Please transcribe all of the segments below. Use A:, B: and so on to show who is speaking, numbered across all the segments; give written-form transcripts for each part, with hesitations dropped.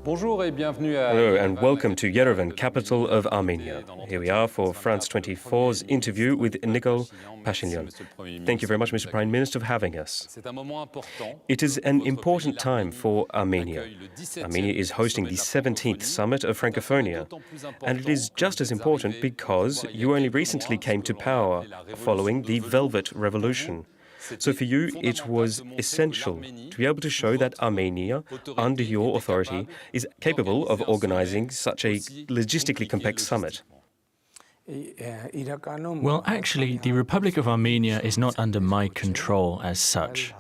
A: Hello
B: and welcome to Yerevan, capital of Armenia. Here we are for France 24's interview with Nikol Pashinyan. Thank you very much, Mr. Prime Minister, for having us. It is an important time for Armenia. Armenia is hosting the 17th Summit of Francophonie, and it is just as important because you only recently came to power following the Velvet Revolution. So for you, it was essential to be able to show that Armenia, under your authority, is capable of organizing such a logistically complex summit.
C: Well, actually, the Republic of Armenia is not under my control as such.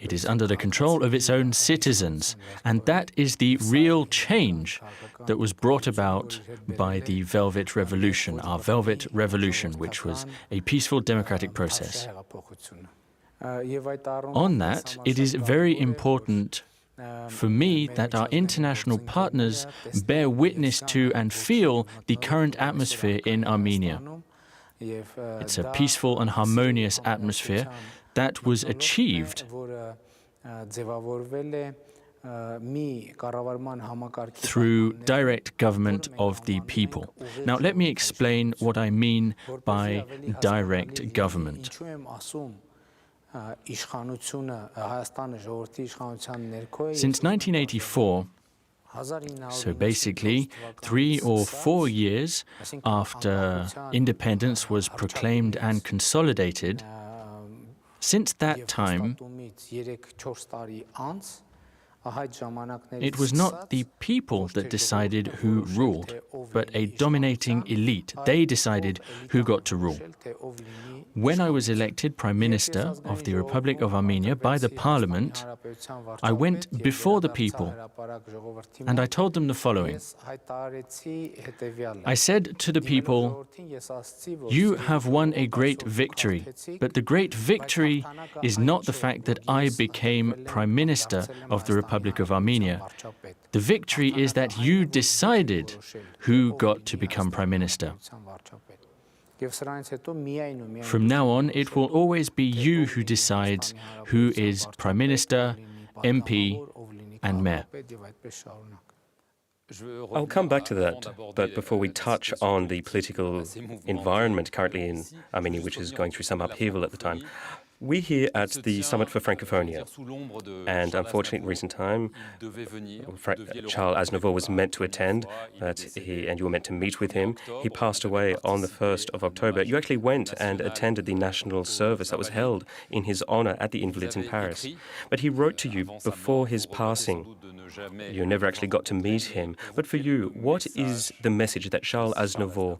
C: It is under the control of its own citizens, and that is the real change that was brought about by the Velvet Revolution, our Velvet Revolution, which was a peaceful democratic process. On that, it is very important for me that our international partners bear witness to and feel the current atmosphere in Armenia. It's a peaceful and harmonious atmosphere that was achieved through direct government of the people. Now, let me explain what I mean by direct government. Since 1984, so basically 3 or 4 years after independence was proclaimed and consolidated, since that time, it was not the people that decided who ruled, but a dominating elite. They decided who got to rule. When I was elected Prime Minister of the Republic of Armenia by the Parliament, I went before the people and I told them the following. I said to the people, "You have won a great victory, but the great victory is not the fact that I became Prime Minister of the Republic of Armenia. The victory is that you decided who got to become Prime Minister. From now on, it will always be you who decides who is Prime Minister, MP, and Mayor."
B: I'll come back to that, but before we touch on the political environment currently in Armenia, which is going through some upheaval at the time, we're here at the Summit for Francophonie, and unfortunately in recent time, Charles Aznavour was meant to attend, and you were meant to meet with him. He passed away on the 1st of October. You actually went and attended the national service that was held in his honor at the Invalids in Paris. But he wrote to you before his passing. You never actually got to meet him. But for you, what is the message that Charles Aznavour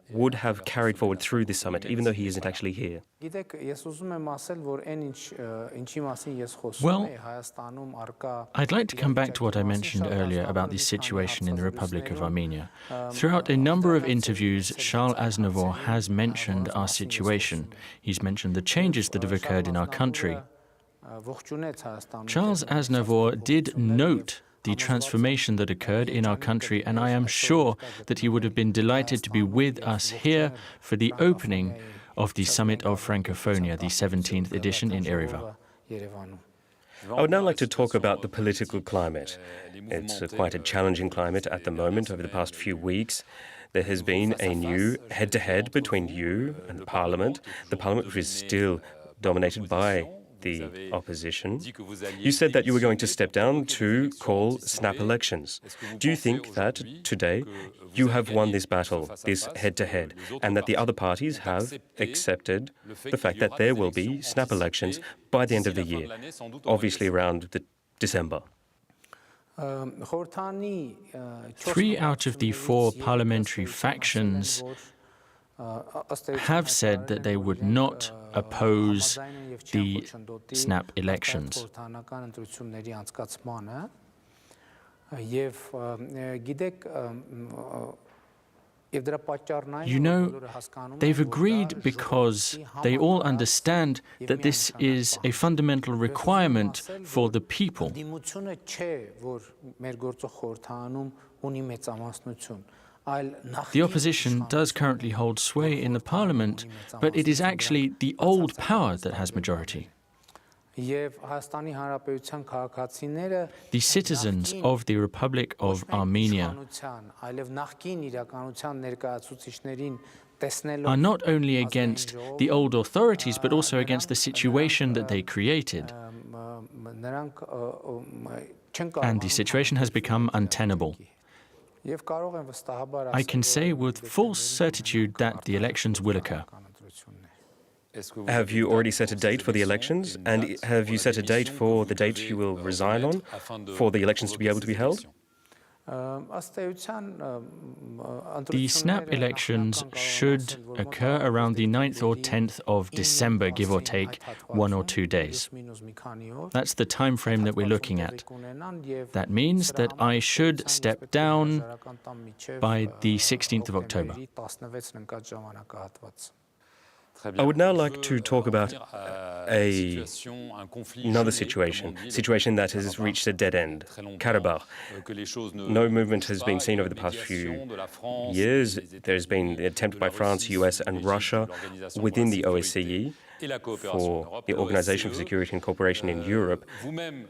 B: would have carried forward through this summit, even though he isn't actually here?
C: Well, I'd like to come back to what I mentioned earlier about the situation in the Republic of Armenia. Throughout a number of interviews, Charles Aznavour has mentioned our situation. He's mentioned the changes that have occurred in our country. Charles Aznavour did note the transformation that occurred in our country, and I am sure that he would have been delighted to be with us here for the opening of the Summit of Francophonie, the 17th edition in Yerevan.
B: I would now like to talk about the political climate. It's quite a challenging climate at the moment. Over the past few weeks, there has been a new head-to-head between you and the Parliament which is still dominated by the opposition. You said that you were going to step down to call snap elections. Do you think that today you have won this battle, this head-to-head, and that the other parties have accepted the fact that there will be snap elections by the end of the year, obviously around December?
C: 3 out of the 4 parliamentary factions have said that they would not oppose the snap elections. You know, they've agreed because they all understand that this is a fundamental requirement for the people. The opposition does currently hold sway in the parliament, but it is actually the old power that has majority. The citizens of the Republic of Armenia are not only against the old authorities, but also against the situation that they created. And the situation has become untenable. I can say with full certitude that the elections will occur.
B: Have you already set a date for the elections? And have you set a date for the date you will resign on for the elections to be able to be held?
C: The snap elections should occur around the 9th or 10th of December, give or take 1 or 2 days. That's the time frame that we're looking at. That means that I should step down by the 16th of October.
B: I would now like to talk about another situation that has reached a dead end, Karabakh. No movement has been seen over the past few years. There's been the attempt by France, US and Russia within the OSCE for the Organization for Security and Cooperation in Europe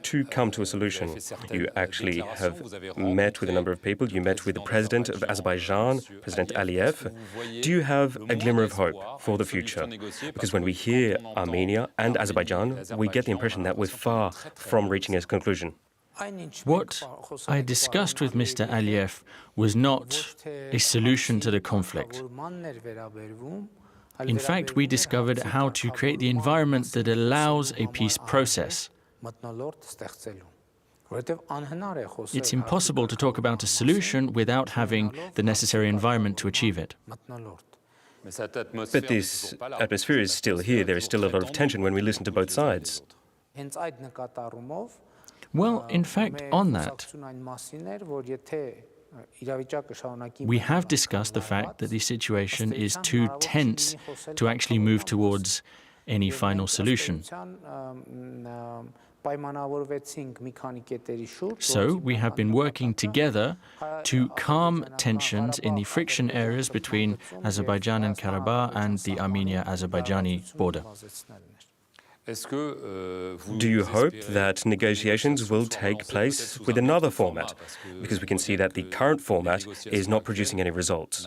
B: to come to a solution. You actually have met with a number of people. You met with the president of Azerbaijan, President Aliyev. Do you have a glimmer of hope for the future? Because when we hear Armenia and Azerbaijan, we get the impression that we're far from reaching a conclusion.
C: What I discussed with Mr. Aliyev was not a solution to the conflict. In fact, we discovered how to create the environment that allows a peace process. It's impossible to talk about a solution without having the necessary environment to achieve it.
B: But this atmosphere is still here. There is still a lot of tension when we listen to both sides.
C: Well, in fact, on that, we have discussed the fact that the situation is too tense to actually move towards any final solution. So we have been working together to calm tensions in the friction areas between Azerbaijan and Karabakh and the Armenia-Azerbaijani border.
B: Do you hope that negotiations will take place with another format? Because we can see that the current format is not producing any results.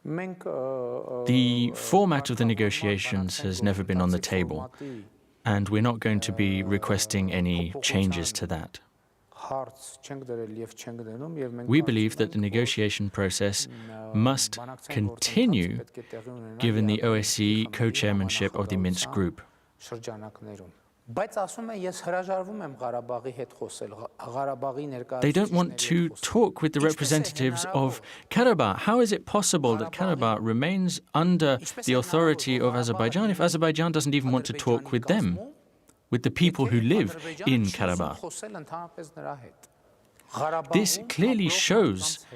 C: The format of the negotiations has never been on the table, and we're not going to be requesting any changes to that. We believe that the negotiation process must continue given the OSCE co-chairmanship of the Minsk Group. They don't want to talk with the representatives of Karabakh. How is it possible that Karabakh remains under the authority of Azerbaijan if Azerbaijan doesn't even want to talk with them, with the people who live in Karabakh? This clearly shows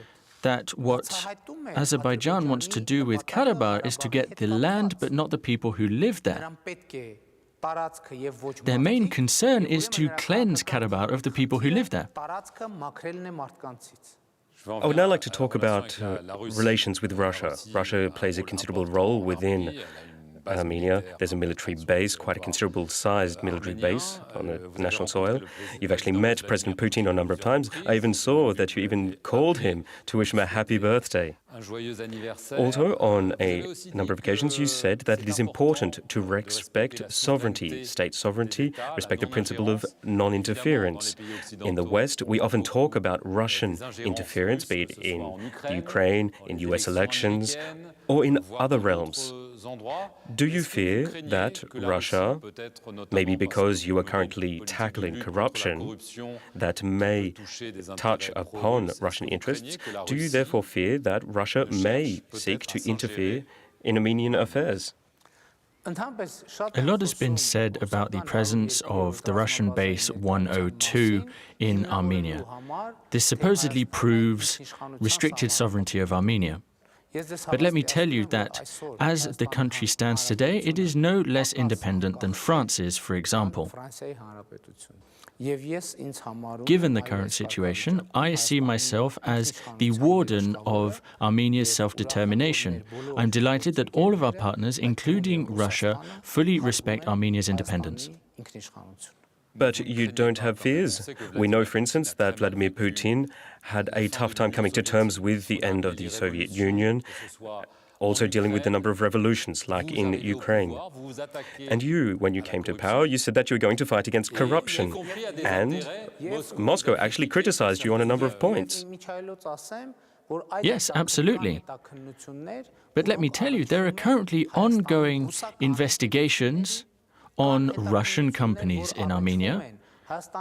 C: that what Azerbaijan wants to do with Karabakh is to get the land but not the people who live there. Their main concern is to cleanse Karabakh of the people who live there.
B: I would now like to talk about relations with Russia. Russia plays a considerable role within Armenia. There's a military base, quite a considerable sized military base on the national soil. You've actually met President Putin a number of times. I even saw that you even called him to wish him a happy birthday. Also, on a number of occasions, you said that it is important to respect sovereignty, state sovereignty, respect the principle of non-interference. In the West, we often talk about Russian interference, be it in the Ukraine, in US elections, or in other realms. Do you fear that Russia, maybe because you are currently tackling corruption that may touch upon Russian interests, do you therefore fear that Russia may seek to interfere in Armenian affairs?
C: A lot has been said about the presence of the Russian base 102 in Armenia. This supposedly proves restricted sovereignty of Armenia. But let me tell you that, as the country stands today, it is no less independent than France is, for example. Given the current situation, I see myself as the warden of Armenia's self-determination. I'm delighted that all of our partners, including Russia, fully respect Armenia's independence.
B: But you don't have fears? We know, for instance, that Vladimir Putin had a tough time coming to terms with the end of the Soviet Union, also dealing with the number of revolutions, like in Ukraine. And you, when you came to power, you said that you were going to fight against corruption. And Moscow actually criticized you on a number of points.
C: Yes, absolutely. But let me tell you, there are currently ongoing investigations on Russian companies in Armenia.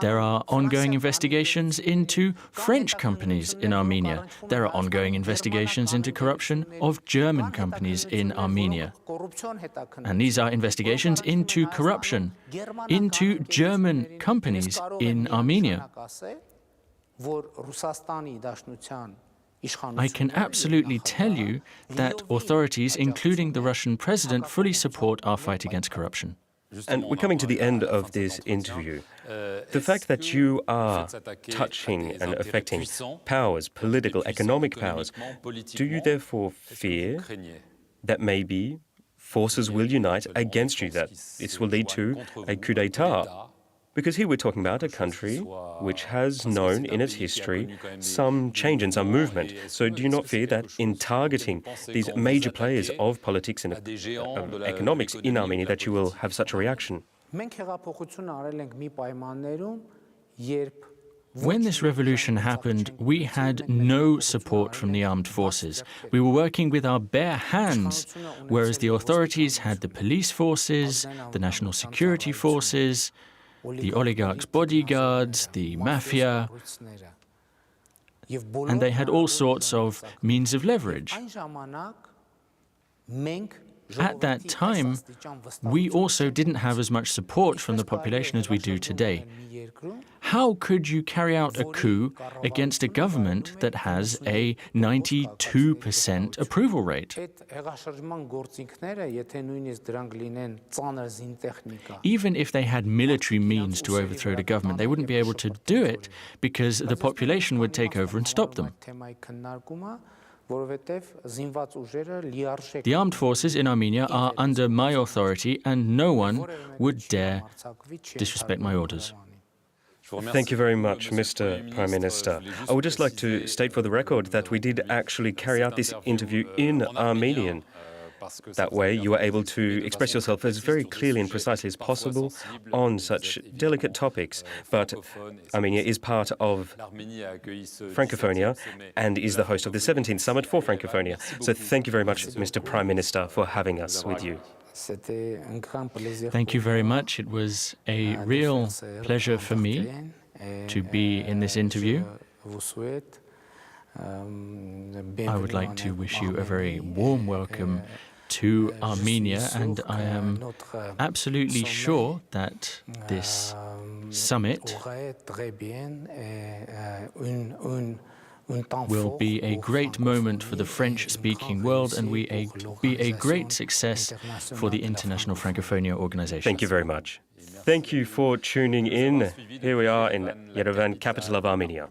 C: There are ongoing investigations into French companies in Armenia. There are ongoing investigations into corruption of German companies in Armenia. And these are investigations into corruption into German companies in Armenia. I can absolutely tell you that authorities, including the Russian president, fully support our fight against corruption.
B: And we're coming to the end of this interview. The fact that you are touching and affecting powers, political, economic powers, do you therefore fear that maybe forces will unite against you, that this will lead to a coup d'etat? Because here we're talking about a country which has known in its history some change and some movement. So do you not fear that in targeting these major players of politics and economics in Armenia that you will have such a reaction?
C: When this revolution happened, we had no support from the armed forces. We were working with our bare hands, whereas the authorities had the police forces, the national security forces, the oligarchs' bodyguards, the mafia, and they had all sorts of means of leverage. At that time, we also didn't have as much support from the population as we do today. How could you carry out a coup against a government that has a 92% approval rate? Even if they had military means to overthrow the government, they wouldn't be able to do it because the population would take over and stop them. The armed forces in Armenia are under my authority, and no one would dare disrespect my orders.
B: Thank you very much, Mr. Prime Minister. I would just like to state for the record that we did actually carry out this interview in Armenian. That way, you were able to express yourself as very clearly and precisely as possible on such delicate topics. But Armenia is part of Francophonia and is the host of the 17th Summit for Francophonia. So thank you very much, Mr. Prime Minister, for having us with you.
C: Thank you very much. It was a real pleasure for me to be in this interview. I would like to wish you a very warm welcome to Armenia, and I am absolutely sure that this summit will be a great moment for the French-speaking world and will be a great success for the International Francophonia Organization.
B: Thank you very much. Thank you for tuning in. Here we are in Yerevan, capital of Armenia.